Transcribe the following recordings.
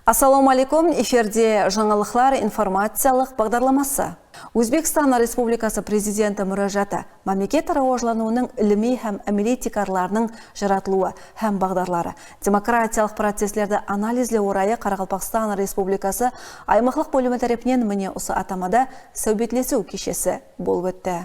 Ассаламу алейкум, эфирде жаңалықлар информациялық бағдарламасы. Өзбекстан Республикасы президенті мұражаты мемлекет рауажлануының іліми һәм әмелетикарларының жаратылуы һәм бағдарлары. Демократиялық процесслерді анализле орайы Қарақалпақстан Республикасы аймақлық бөлімі тарапынан міне осы атамада сәубетлесу кешесі болып өтті.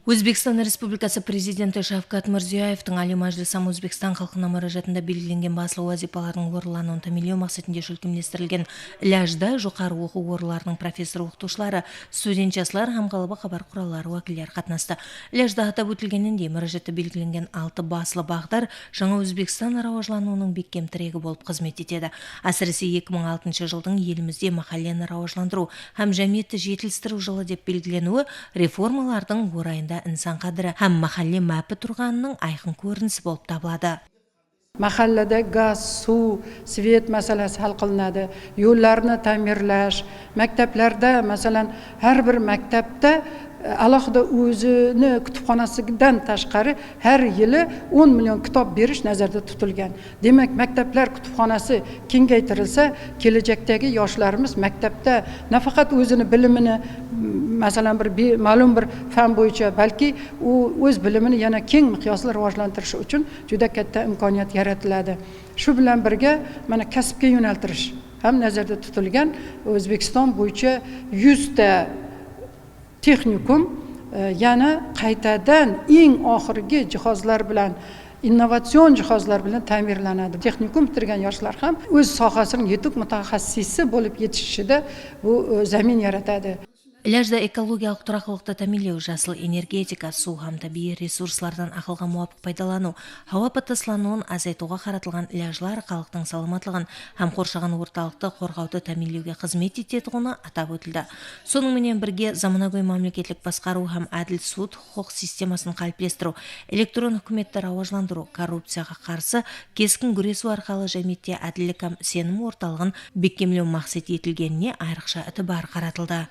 Өзбекстан Республикасы президенті Шавкат Мирзияевтің Али Мәжлисам Өзбекстан халқына мұражатында белгіленген басылы вазипалардың орылануын тәмелеу мақсатында шөлкемлестірілген ләжда жоғары оқу орындарының профессор оқытушылары, студент жастар һәм қалыбы хабар құралдары уәкілдері қатынасты. Ләжда атап өтілгеніндей мұражатта белгіленген 6 басылы бағдар жаңа Өзбекстан рауажлануының бекем тірегі болып қызмет етеді. Әсіресе 2006 жылдың елімізде махаллені рауажландыру һәм жәмиетті жетілістіру жылы деп белгіленуі реформалардың орайында инсан қадірі һәм махалле мәпі тұрғанының айқын көрінісі болып табылады. Mahallada gaz, suv, svet masalasi hal qilinadi. Yo'llarni ta'mirlash, maktablarda, masalan, har bir maktabda alohida o'zini kutubxonasidan tashqari har yili 10 million kitob berish nazarda tutilgan. Demak, maktablar kutubxonasi kengaytirilsa, kelajakdagi yoshlarimiz maktabda nafaqat o'zini bilimini, masalan, ma'lum bir fan bo'yicha, balki u o'z bilimini yana keng miqyosda rivojlantirish uchun juda katta imkoniyat yaratiladi. Shu bilan birga mana kasbga yo'naltirish ham nazarda tutilgan. O'zbekiston bo'yicha 100 ta texnikum yana qaytadan eng oxirgi jihozlar bilan, innovatsion jihozlar bilan ta'mirlanadi. Texnikum bitirgan yoshlar ham o'z sohasining yetuk mutaxassisi bo'lib yetishishida bu zamin yaratadi. Ләжда экологиялық тұрақлылықты тәмелеу, жасыл энергетика, су һәм табиғи ресурслардан ақылға муафиқ пайдалану, һауа паттаслануын азайтуға қаратылған ләжлар халықтың саламатлығын һәм қоршаған орталықты қорғауды тәмелеуге қызмет ететіні атап өтілді. Соның менен бірге заманауи мемлекеттік басқару һәм әділ суд құқық системасын қалыптастыру, электрон үкіметті рауажландыру, коррупцияға қарсы кескін күресу арқылы жәмиетте әділдік һәм сенім орталығын бекемлеу мақсат етілгеніне айрықша ітібар қаратылды.